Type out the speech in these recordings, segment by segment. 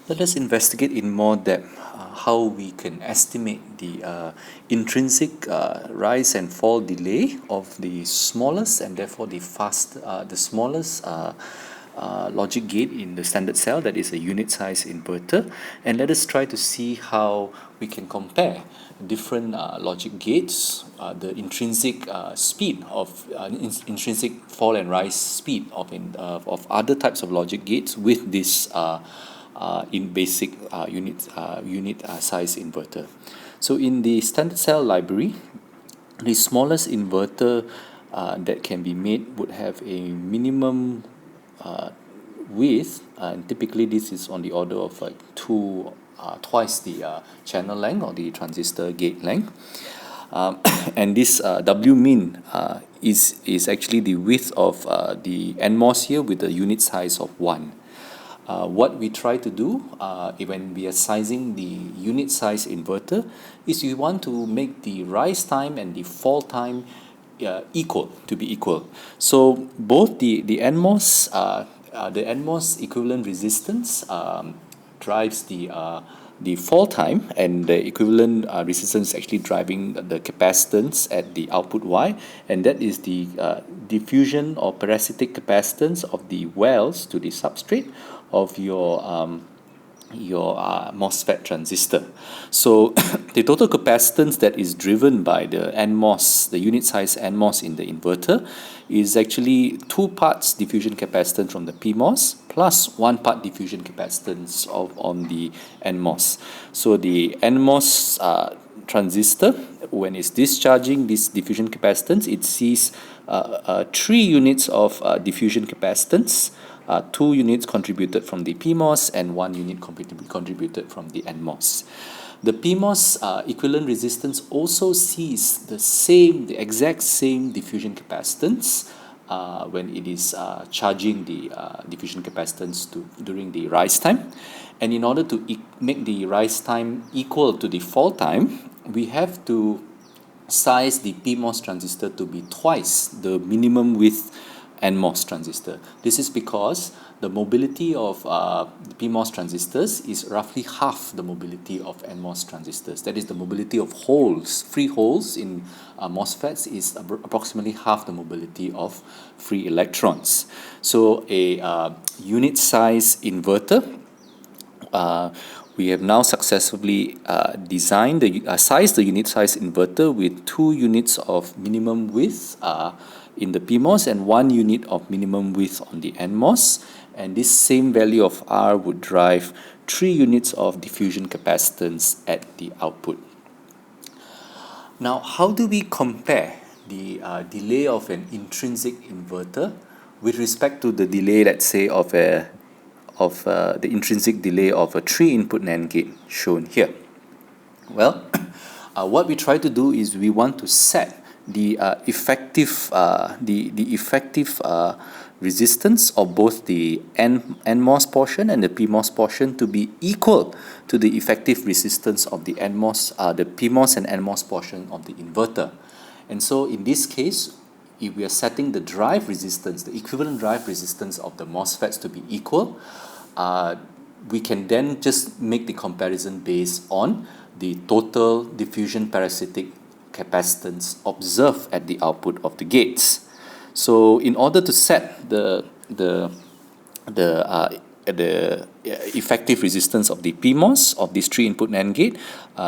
Let us investigate in more depth how we can estimate the intrinsic rise and fall delay of the smallest and therefore the smallest logic gate in the standard cell, that is a unit size inverter. And let us try to see how we can compare different logic gates, the intrinsic speed of intrinsic fall and rise speed of other types of logic gates with this in basic unit size inverter. So in the standard cell library, the smallest inverter that can be made would have a minimum width, and typically this is on the order of like twice the channel length or the transistor gate length. And this W min is actually the width of the NMOS here with a unit size of 1. What we try to do when we are sizing the unit size inverter is we want to make the rise time and the fall time to be equal. So both the NMOS equivalent resistance drives the fall time, and the equivalent resistance is actually driving the capacitance at the output Y, and that is the diffusion or parasitic capacitance of the wells to the substrate of your MOSFET transistor. So the total capacitance that is driven by the NMOS, the unit size NMOS in the inverter, is actually 2 parts diffusion capacitance from the PMOS plus 1 part diffusion capacitance on the NMOS. So the NMOS transistor, when it's discharging this diffusion capacitance, it sees 3 units of diffusion capacitance, 2 units contributed from the PMOS and 1 unit contributed from the NMOS. The PMOS equivalent resistance also sees the exact same diffusion capacitance when it is charging the diffusion capacitance during the rise time. And in order to make the rise time equal to the fall time, we have to size the PMOS transistor to be twice the minimum width NMOS transistor. This is because the mobility of PMOS transistors is roughly half the mobility of NMOS transistors. That is, the mobility of free holes in MOSFETs is approximately half the mobility of free electrons. So a unit size inverter, we have now successfully sized the unit size inverter with 2 units of minimum width in the PMOS and 1 unit of minimum width on the NMOS, and this same value of R would drive 3 units of diffusion capacitance at the output. Now, how do we compare the delay of an intrinsic inverter with respect to the delay, let's say, of the intrinsic delay of a 3-input NAND gate shown here? Well, what we try to do is we want to set the effective resistance of both the NMOS portion and the PMOS portion to be equal to the effective resistance of the PMOS and NMOS portion of the inverter. And so in this case, if we are setting the drive resistance, the equivalent drive resistance of the MOSFETs to be equal, we can then just make the comparison based on the total diffusion parasitic capacitance observed at the output of the gates. So in order to set the effective resistance of the PMOS of this 3-input NAND gate,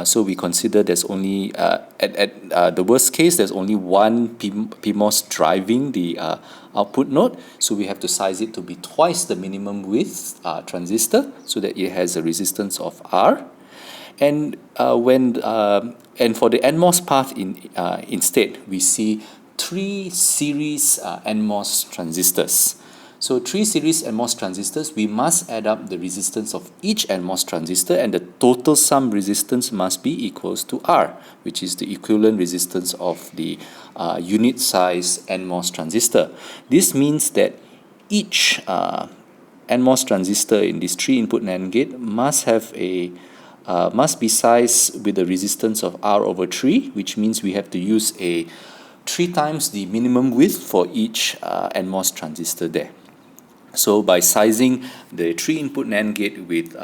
so we consider there's only at the worst case there's only one PMOS driving the output node, so we have to size it to be twice the minimum width transistor so that it has a resistance of R. And and for the NMOS path instead, we see 3 series NMOS transistors. So 3 series NMOS transistors, we must add up the resistance of each NMOS transistor, and the total sum resistance must be equals to R, which is the equivalent resistance of the unit size NMOS transistor. This means that each NMOS transistor in this 3-input NAND gate must be sized with a resistance of R over 3, which means we have to use 3 times the minimum width for each NMOS transistor there. So by sizing the 3-input NAND gate with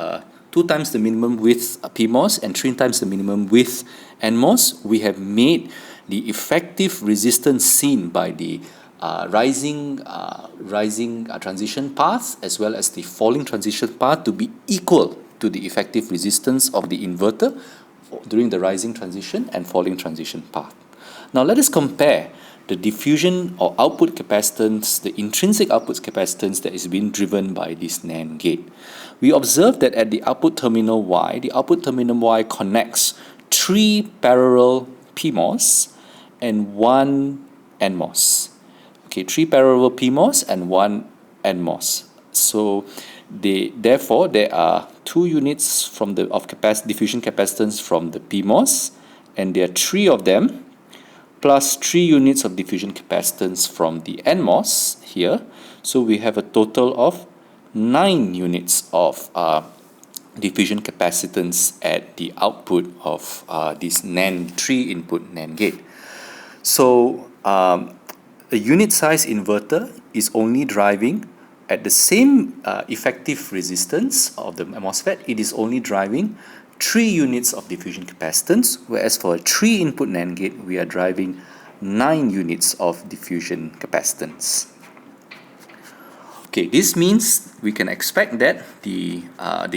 2 times the minimum width PMOS and 3 times the minimum width NMOS, we have made the effective resistance seen by the rising transition path as well as the falling transition path to be equal to the effective resistance of the inverter during the rising transition and falling transition path. Now let us compare the diffusion or output capacitance, the intrinsic output capacitance that is being driven by this NAND gate. We observe that at the output terminal Y, the output terminal Y connects 3 parallel PMOS and 1 NMOS. Okay, 3 parallel PMOS and 1 NMOS. So therefore there are 2 units from the diffusion capacitance from the PMOS, and there are 3 of them, plus 3 units of diffusion capacitance from the NMOS here. So we have a total of 9 units of diffusion capacitance at the output of this NAND 3-input NAND gate. So a unit size inverter is only driving at the same effective resistance of the MOSFET. It is only driving 3 units of diffusion capacitance, whereas for a 3-input NAND gate, we are driving 9 units of diffusion capacitance. Okay, this means we can expect that the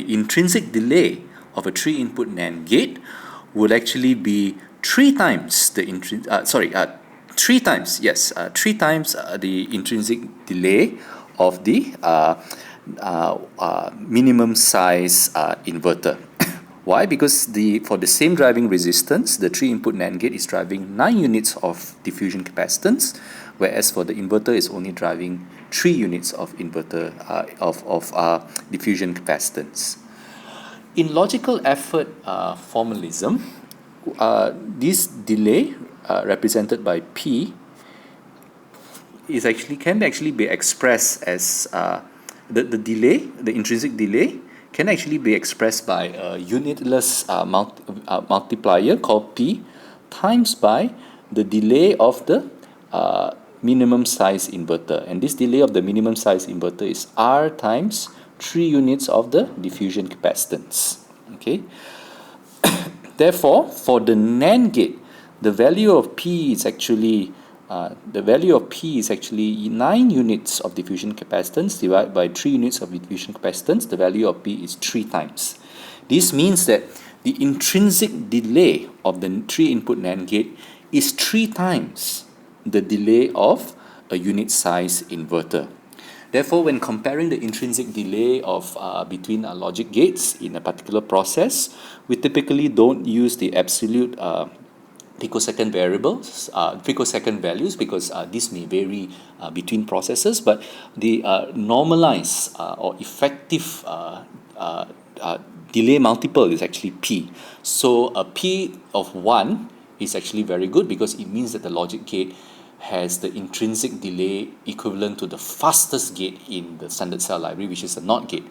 intrinsic delay of a 3-input NAND gate will actually be 3 times the intrinsic delay of the minimum size inverter. Why? Because for the same driving resistance, the 3-input NAND gate is driving 9 units of diffusion capacitance, whereas for the inverter is only driving 3 units of diffusion capacitance. In logical effort formalism, this delay represented by P can actually be expressed as the intrinsic delay can actually be expressed by a unitless multiplier called P times by the delay of the minimum size inverter. And this delay of the minimum size inverter is R times 3 units of the diffusion capacitance. Okay. Therefore, for the NAND gate, the value of P is actually 9 units of diffusion capacitance divided by 3 units of diffusion capacitance. The value of P is 3 times. This means that the intrinsic delay of the 3-input NAND gate is 3 times the delay of a unit size inverter. Therefore, when comparing the intrinsic delay of between logic gates in a particular process, we typically don't use the absolute picosecond values because this may vary between processes, but the normalized or effective delay multiple is actually P. So a P of 1 is actually very good because it means that the logic gate has the intrinsic delay equivalent to the fastest gate in the standard cell library, which is a NOT gate.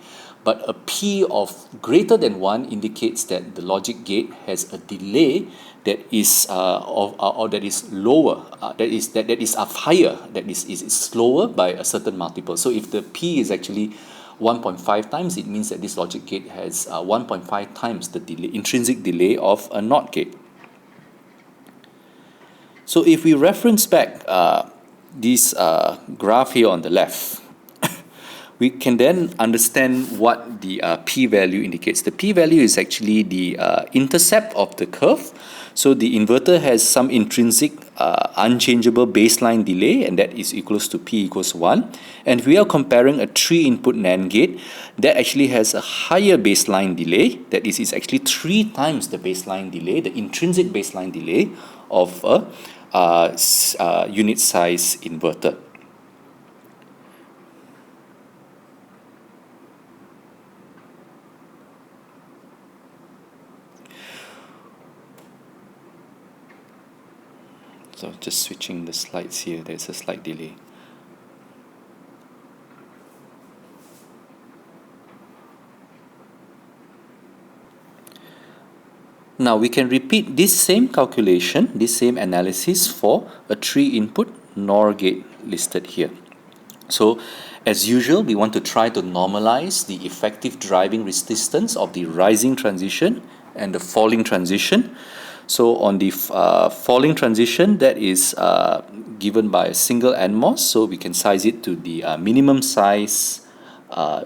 But a P of greater than 1 indicates that the logic gate has a delay that is that is lower, that is higher, that is slower by a certain multiple. So if the P is actually 1.5 times, it means that this logic gate has 1.5 times the intrinsic delay of a NOT gate. So if we reference back this graph here on the left, we can then understand what the p-value indicates. The p-value is actually the intercept of the curve. So the inverter has some intrinsic unchangeable baseline delay, and that is equals to p equals 1. And we are comparing a 3-input NAND gate that actually has a higher baseline delay. That is actually 3 times the baseline delay, the intrinsic baseline delay of a unit size inverter. So just switching the slides here, there's a slight delay. Now we can repeat this same calculation, this same analysis for a 3-input NOR gate listed here. So As usual, we want to try to normalize the effective driving resistance of the rising transition and the falling transition. So on the falling transition, that is given by a single NMOS, so we can size it to the minimum size, the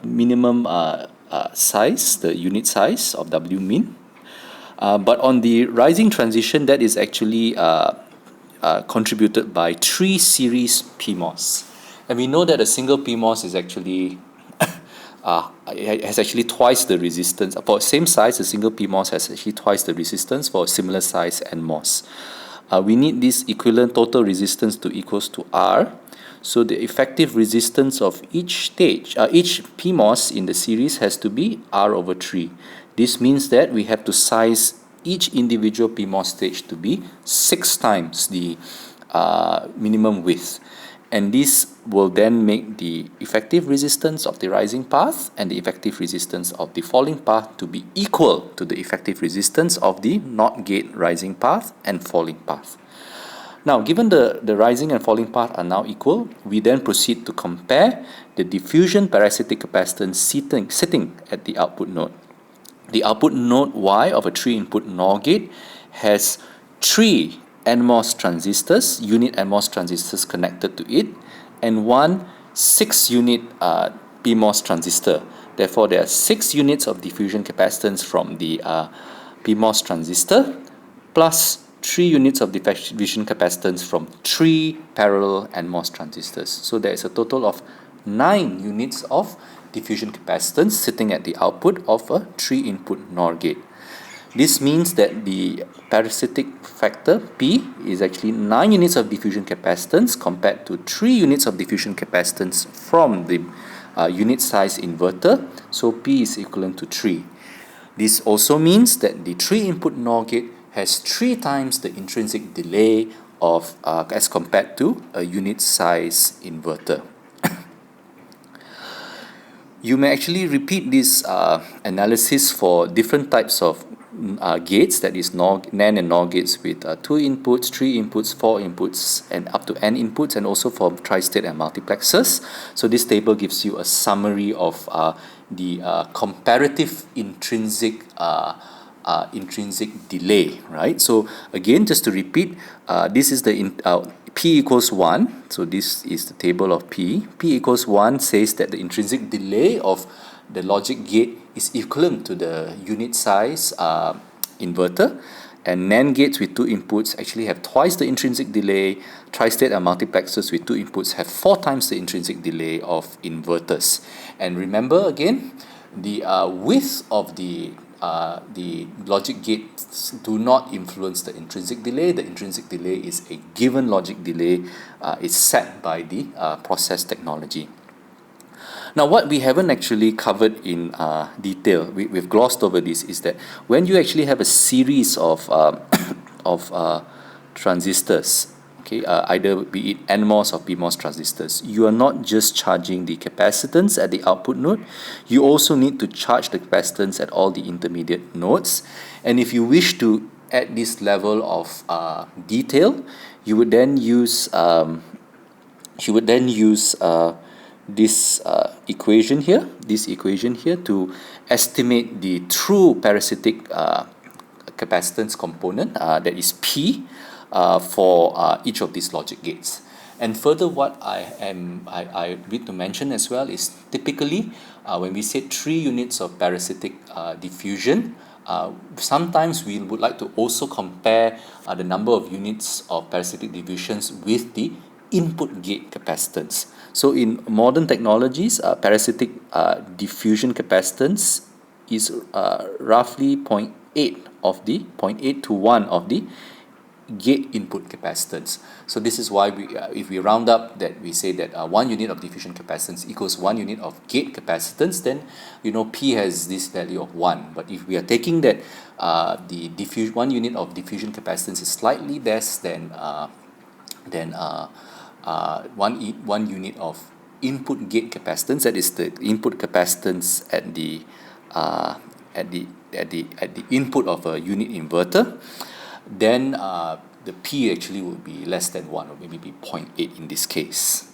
unit size of W min. But on the rising transition, that is actually contributed by 3 series PMOS. And we know that a single PMOS is actually it has actually twice the resistance. For same size, a single PMOS has actually twice the resistance for a similar size NMOS. We need this equivalent total resistance to equals to R. So the effective resistance of each stage, each PMOS in the series has to be R over 3. This means that we have to size each individual PMOS stage to be 6 times the minimum width. And this will then make the effective resistance of the rising path and the effective resistance of the falling path to be equal to the effective resistance of the NOT gate rising path and falling path. Now, given the rising and falling path are now equal, we then proceed to compare the diffusion parasitic capacitance sitting at the output node. The output node Y of a 3-input NOR gate has 3 NMOS transistors, unit NMOS transistors connected to it, and 1 6-unit PMOS transistor. Therefore, there are 6 units of diffusion capacitance from the PMOS transistor, plus 3 units of diffusion capacitance from 3 parallel NMOS transistors. So there is a total of 9 units of diffusion capacitance sitting at the output of a 3-input NOR gate. This means that the parasitic factor P is actually 9 units of diffusion capacitance compared to 3 units of diffusion capacitance from the unit size inverter. So P is equivalent to 3. This also means that the 3-input NOR gate has 3 times the intrinsic delay of as compared to a unit size inverter. You may actually repeat this analysis for different types of gates, that is NAND and NOR gates with 2 inputs, 3 inputs, 4 inputs, and up to n inputs, and also for tri-state and multiplexers. So this table gives you a summary of the comparative intrinsic delay, right? So again, just to repeat, this is the P equals 1. So this is the table of P. P equals 1 says that the intrinsic delay of the logic gate is equivalent to the unit size inverter. And NAND gates with 2 inputs actually have twice the intrinsic delay. Tri-state and multiplexers with 2 inputs have 4 times the intrinsic delay of inverters. And remember again, the width of the logic gates do not influence the intrinsic delay. The intrinsic delay is a given logic delay, is set by the process technology. Now, what we haven't actually covered in detail, we've glossed over this, is that when you actually have a series of transistors, okay, either be it NMOS or PMOS transistors, you are not just charging the capacitance at the output node, you also need to charge the capacitance at all the intermediate nodes. And if you wish to add this level of detail, you would then use this equation here to estimate the true parasitic capacitance component, that is P, for each of these logic gates. And further, what I need to mention as well is typically when we say 3 units of parasitic diffusion, sometimes we would like to also compare the number of units of parasitic diffusions with the input gate capacitance. So in modern technologies, parasitic diffusion capacitance is roughly 0.8 to 1 of the gate input capacitance. So this is why if we round up, that we say that 1 unit of diffusion capacitance equals 1 unit of gate capacitance, then P has this value of 1. But if we are taking that the 1 unit of diffusion capacitance is slightly less than 1 unit of input gate capacitance, that is the input capacitance at the input of a unit inverter, then the P actually would be less than 1, or maybe be 0.8 in this case.